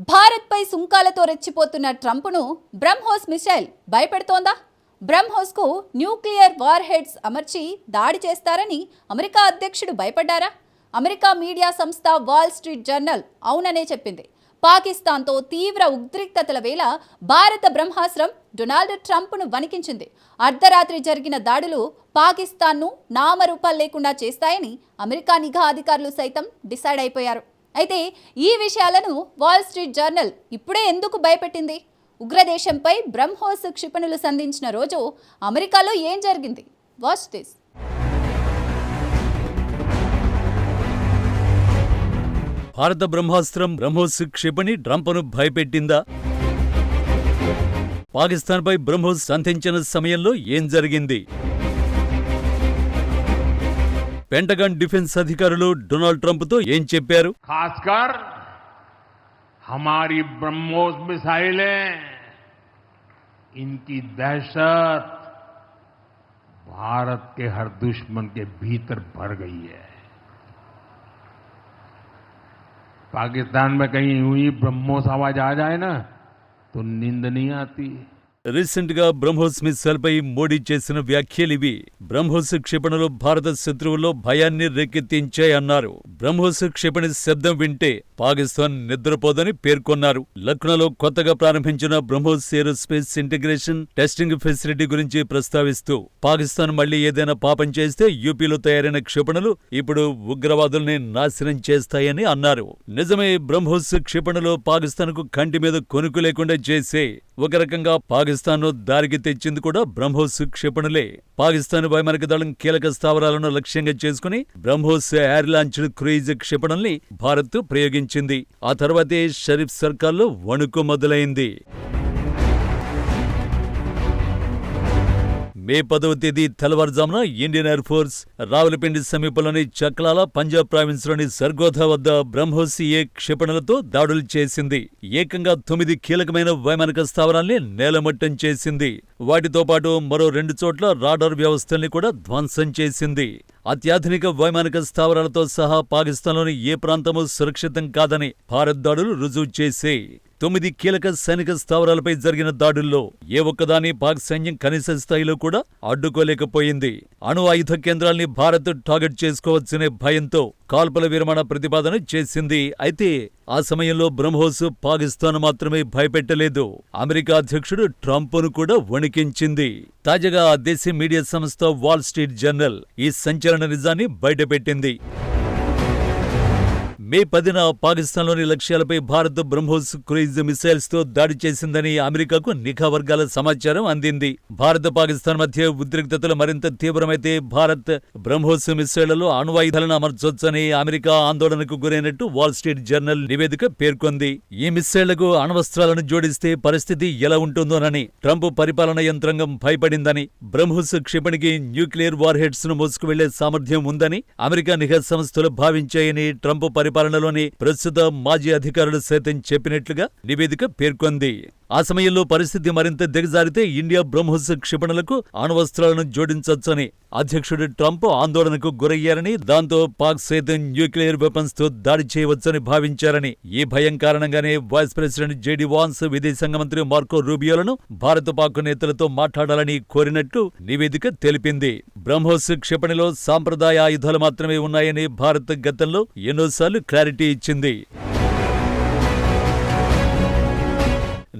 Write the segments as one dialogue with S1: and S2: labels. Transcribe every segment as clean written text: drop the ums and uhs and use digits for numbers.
S1: భారత్పై సుంకాలతో రెచ్చిపోతున్న ట్రంప్ను బ్రహ్మోస్ మిసైల్ భయపెడుతోందా? బ్రహ్మోస్కు న్యూక్లియర్ వార్ హెడ్స్ అమర్చి దాడి చేస్తారని అమెరికా అధ్యక్షుడు భయపడ్డారా? అమెరికా మీడియా సంస్థ వాల్ స్ట్రీట్ జర్నల్ అవుననే చెప్పింది. పాకిస్తాన్తో తీవ్ర ఉద్రిక్తతల వేళ భారత బ్రహ్మాస్త్రం డొనాల్డ్ ట్రంప్ను వణికించింది. అర్ధరాత్రి జరిగిన దాడులు పాకిస్తాన్ను నామరూపాలు లేకుండా చేస్తాయని అమెరికా నిఘా అధికారులు సైతం డిసైడ్ అయిపోయారు. అయితే ఈ విషయాలను వాల్ స్ట్రీట్ జర్నల్ ఇప్పుడే ఎందుకు భయపెట్టింది? ఉగ్రదేశంపై బ్రహ్మోస్ క్షిపణులు సంధించిన రోజు అమెరికాలో ఏం జరిగింది? Watch this.
S2: భారత బ్రహ్మాస్త్రం బ్రహ్మోస్ క్షిపణి ట్రంప్ను భయపెట్టిందా? పాకిస్తాన్పై బ్రహ్మోస్ సంధించిన సమయంలో ఏం జరిగింది? పెంటగాన్ డిఫెన్స్ అధికారులు డొనాల్డ్ ట్రంప్తో ఏం చెప్పారు?
S3: खासकर हमारी ब्रह्मोस मिसाइलें, इनकी दहशत भारत के हर दुश्मन के भीतर भर गई है. पाकिस्तान में कहीं यूं ही ब्रह्मोस आवाज आ जाए ना तो नींद नहीं आती.
S2: రీసెంట్ గా బ్రహ్మోస్ మిసైల్ పై మోడీ చేసిన వ్యాఖ్యలివి. బ్రహ్మోస్ క్షిపణులు భారత శత్రువుల్లో భయాన్ని రేకెత్తించాయన్నారు. బ్రహ్మోస్ క్షిపణి శబ్దం వింటే పాకిస్తాన్ నిద్రపోదని పేర్కొన్నారు. లక్నోలో కొత్తగా ప్రారంభించిన BrahMos aerospace integration testing facility గురించి ప్రస్తావిస్తూ పాకిస్తాన్ మళ్లీ ఏదైనా పాపం చేస్తే యూపీలో తయారైన క్షిపణులు ఇప్పుడు ఉగ్రవాదుల్ని నాశనం చేస్తాయని అన్నారు. నిజమే, బ్రహ్మోస్ క్షిపణులు పాకిస్తాన్ కు కంటి మీద కొనుక్కు లేకుండా చేసే ఒక రకంగా పాకిస్తాన్ను దారికి తెచ్చింది కూడా బ్రహ్మోస్ క్షిపణులే. పాకిస్తాన్ వైమానిక దళం కీలక స్థావరాలను లక్ష్యంగా చేసుకుని బ్రహ్మోస్ ఎయిర్ లాంచ్డ్ క్రూయిజ్ క్షిపణుల్ని భారత్ ప్రయోగించింది. ఆ తర్వాతే షరీఫ్ సర్కార్లో వణుకు మొదలైంది. మే 10వ తేదీ తెల్లవారుజామున ఇండియన్ ఎయిర్ ఫోర్స్ రావలపిండి సమీపంలోని చక్లాల పంజాబ్ ప్రావిన్స్లోని సర్గోధా వద్ద బ్రహ్మోస్ ఏ క్షిపణులతో దాడులు చేసింది. ఏకంగా 9 కీలకమైన వైమానిక స్థావరాల్ని నేలమట్టం చేసింది. వాటితో పాటు మరో 2 చోట్ల రాడార్ వ్యవస్థల్ని కూడా ధ్వంసం చేసింది. అత్యాధునిక వైమానిక స్థావరాలతో సహా పాకిస్తాన్లోని ఏ ప్రాంతమూ సురక్షితం కాదని భారత్ దాడులు రుజువు చేశాయి. 9 కీలక సైనిక స్థావరాలపై జరిగిన దాడుల్లో ఏ ఒక్కదాన్ని పాక్ సైన్యం కనీస స్థాయిలో కూడా అడ్డుకోలేకపోయింది. అణు ఆయుధ కేంద్రాల్ని భారత్ టార్గెట్ చేసుకోవచ్చనే భయంతో కాల్పుల విరమణ ప్రతిపాదన చేసింది. అయితే ఆ సమయంలో బ్రహ్మోస్ పాకిస్తాన్ మాత్రమే భయపెట్టలేదు, అమెరికా అధ్యక్షుడు ట్రంప్ను కూడా వణికించింది. తాజాగా ఆ దేశీ మీడియా సంస్థ వాల్ స్ట్రీట్ జర్నల్ ఈ సంచలన నిజాన్ని బయటపెట్టింది. మే 10న పాకిస్తాన్లోని లక్ష్యాలపై భారత్ బ్రహ్మోస్ క్రూయిజ్ మిసైల్స్ తో దాడి చేసిందని అమెరికాకు నిఘా వర్గాల సమాచారం అందింది. భారత్ పాకిస్తాన్ మధ్య ఉద్రిక్తతలు మరింత తీవ్రమైతే భారత్ బ్రహ్మోస్ మిసైళ్లలో అణ్వాయుధాలను అమర్చొచ్చని అమెరికా ఆందోళనకు గురైనట్టు వాల్ స్ట్రీట్ జర్నల్ నివేదిక పేర్కొంది. ఈ మిసైళ్లకు అణ్వస్త్రాలను జోడిస్తే పరిస్థితి ఎలా ఉంటుందోనని ట్రంప్ పరిపాలన యంత్రాంగం భయపడిందని, బ్రహ్మోస్ క్షిపణికి న్యూక్లియర్ వార్ హెడ్స్ ను మోసుకువెళ్లే సామర్థ్యం ఉందని అమెరికా నిఘా సంస్థలు భావించాయని ట్రంప్ పరిపాలనలోని ప్రస్తుత మాజీ అధికారులు సైతం చెప్పినట్లుగా నివేదిక పేర్కొంది. ఆ సమయంలో పరిస్థితి మరింత దిగజారితే ఇండియా బ్రహ్మోస్ క్షిపణులకు అణ్వస్త్రాలను జోడించొచ్చని అధ్యక్షుడు ట్రంప్ ఆందోళనకు గురయ్యారని, దాంతో పాక్ సైతం న్యూక్లియర్ వెపన్స్ తో దాడి చేయవచ్చని భావించారని, ఈ భయం కారణంగానే వైస్ ప్రెసిడెంట్ జేడీ వాన్స్, విదేశాంగ మంత్రి మార్కో రూబియోలను భారత పాక్ నేతలతో మాట్లాడాలని కోరినట్టు నివేదిక తెలిపింది. బ్రహ్మోస్ క్షిపణిలో సాంప్రదాయ ఆయుధాలు మాత్రమే ఉన్నాయని భారత్ గతంలో ఎన్నోసార్లు క్లారిటీ ఇచ్చింది.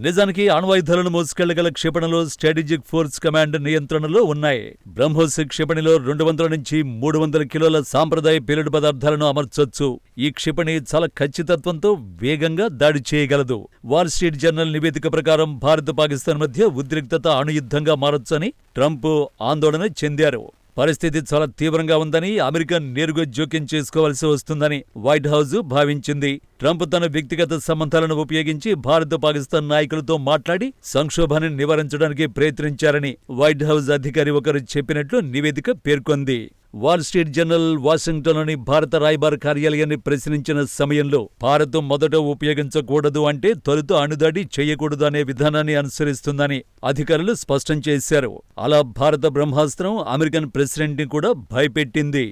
S2: నిజానికి అణ్వాయుధాలను మోసుకెళ్లగల క్షిపణులు స్ట్రాటజిక్ ఫోర్స్ కమాండ్ నియంత్రణలో ఉన్నాయి. బ్రహ్మోస్ క్షిపణిలో 200 నుంచి 300 కిలోల సాంప్రదాయ పేలుడు పదార్థాలను అమర్చొచ్చు. ఈ క్షిపణి చాలా ఖచ్చితత్వంతో వేగంగా దాడి చేయగలదు. వాల్ స్ట్రీట్ జర్నల్ నివేదిక ప్రకారం భారత్ పాకిస్తాన్ మధ్య ఉద్రిక్తత అణుయుద్ధంగా మారొచ్చని ట్రంప్ ఆందోళన చెందారు. పరిస్థితి చాలా తీవ్రంగా ఉందని, అమెరికా నేరుగా జోక్యం చేసుకోవాల్సి వస్తుందని వైట్ హౌస్ భావించింది. ట్రంప్ తన వ్యక్తిగత సంబంధాలను ఉపయోగించి భారత్ పాకిస్తాన్ నాయకులతో మాట్లాడి సంక్షోభాన్ని నివారించడానికి ప్రయత్నించారని వైట్ హౌస్ అధికారి ఒకరు చెప్పినట్లు నివేదిక పేర్కొంది. వాల్ స్ట్రీట్ జర్నల్ వాషింగ్టన్లోని భారత రాయబార కార్యాలయాన్ని ప్రశ్నించిన సమయంలో భారత్ మొదట ఉపయోగించకూడదు అంటే తొలుత అణుదాడి చేయకూడదు అనే విధానాన్ని అనుసరిస్తుందని అధికారులు స్పష్టం చేశారు. అలా భారత బ్రహ్మాస్త్రం అమెరికన్ ప్రెసిడెంట్ని కూడా భయపెట్టింది.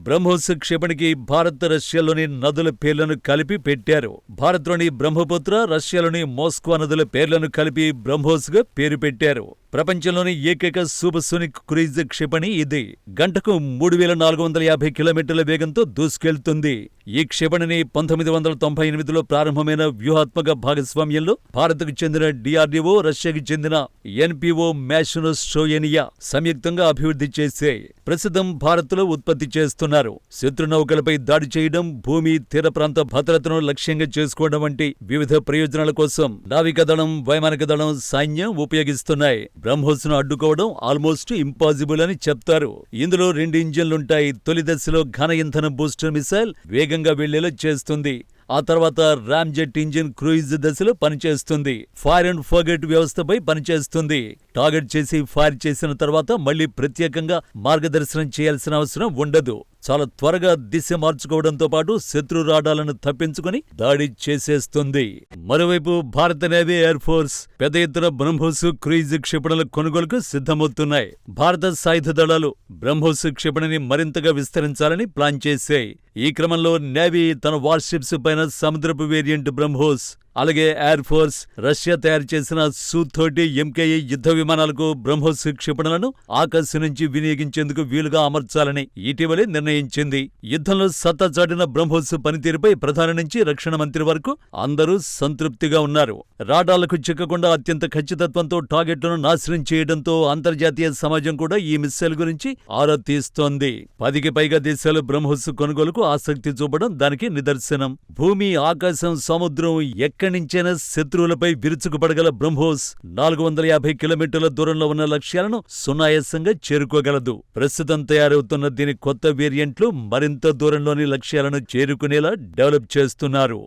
S2: బ్రహ్మోస్ క్షిపణికి భారత్, రష్యాలోని నదుల పేర్లను కలిపి పెట్టారు. భారత్లోని బ్రహ్మపుత్ర, రష్యాలోని మోస్కో నదుల పేర్లను కలిపి బ్రహ్మోస్గా పేరు పెట్టారు. ప్రపంచంలోని ఏకైక సూపర్సోనిక్ క్రూయిజ్ క్షిపణి ఇది. గంటకు 3450 కిలోమీటర్ల వేగంతో దూసుకెళ్తుంది. ఈ క్షిపణిని 1998లో ప్రారంభమైన వ్యూహాత్మక భాగస్వామ్యంలో భారత్కు చెందిన డిఆర్డీఓ, రష్యాకి చెందిన ఎన్పిఓ మ్యాషనోస్ట్రోయెనియా సంయుక్తంగా అభివృద్ధి చేశాయి. ప్రస్తుతం భారత్లో ఉత్పత్తి చేస్తున్నారు. శత్రు నౌకలపై దాడి చేయడం, భూమి, తీర ప్రాంత భద్రతను లక్ష్యంగా చేసుకోవడం వంటి వివిధ ప్రయోజనాల కోసం నావికాదళం, వైమానిక దళం, సైన్యం ఉపయోగిస్తున్నాయి. బ్రహ్మోస్ను అడ్డుకోవడం ఆల్మోస్ట్ ఇంపాసిబుల్ అని చెప్తారు. ఇందులో 2 ఇంజిన్లుంటాయి. తొలి దశలో ఘన ఇంధన బూస్టర్ మిసైల్ వేగంగా వెళ్లేలా చేస్తుంది. ఆ తర్వాత రామ్జెట్ ఇంజిన్ క్రూయిజ్ దశలో పనిచేస్తుంది. ఫైర్ అండ్ ఫర్గెట్ వ్యవస్థపై పనిచేస్తుంది. టార్గెట్ చేసి ఫైర్ చేసిన తర్వాత మళ్లీ ప్రత్యేకంగా మార్గదర్శనం చేయాల్సిన అవసరం ఉండదు. చాలా త్వరగా దిశ మార్చుకోవడంతో పాటు శత్రు రాడాలను తప్పించుకుని దాడి చేసేస్తుంది. మరోవైపు భారత నేవీ, ఎయిర్ ఫోర్స్ పెద్ద ఎత్తున బ్రహ్మోస్ క్రూయిజ్ క్షిపణుల కొనుగోలుకు సిద్ధమవుతున్నాయి. భారత సాయుధ దళాలు బ్రహ్మోస్ క్షిపణిని మరింతగా విస్తరించాలని ప్లాన్ చేశాయి. ఈ క్రమంలో నేవీ తన వార్షిప్స్ పైన సముద్రపు వేరియంట్ బ్రహ్మోస్, అలాగే ఎయిర్ ఫోర్స్ రష్యా తయారు చేసిన Su-30 MKI యుద్ధ విమానాలకు బ్రహ్మోస్ క్షిపణులను ఆకాశం నుంచి వినియోగించేందుకు వీలుగా అమర్చాలని ఇటీవలే నిర్ణయించింది. యుద్ధంలో సత్తా చాటిన బ్రహ్మోస్ పనితీరుపై ప్రధాని నుంచి రక్షణ మంత్రి వరకు అందరూ సంతృప్తిగా ఉన్నారు. రాడాలకు చిక్కకుండా అత్యంత ఖచ్చితత్వంతో టార్గెట్లను నాశనం చేయడంతో అంతర్జాతీయ సమాజం కూడా ఈ మిస్సైల్ గురించి ఆరా తీస్తోంది. 10కి పైగా దేశాలు బ్రహ్మోస్ కొనుగోలుకు ఆసక్తి చూపడం దానికి నిదర్శనం. భూమి, ఆకాశం, సముద్రం ఎక్కడి నుంచైనా శత్రువులపై విరుచుకుపడగల బ్రహ్మోస్ 450 కిలోమీటర్ల దూరంలో ఉన్న లక్ష్యాలను సునాయాసంగా చేరుకోగలదు. ప్రస్తుతం తయారవుతున్న దీని కొత్త వేరియంట్లు మరింత దూరంలోని లక్ష్యాలను చేరుకునేలా డెవలప్ చేస్తున్నారు.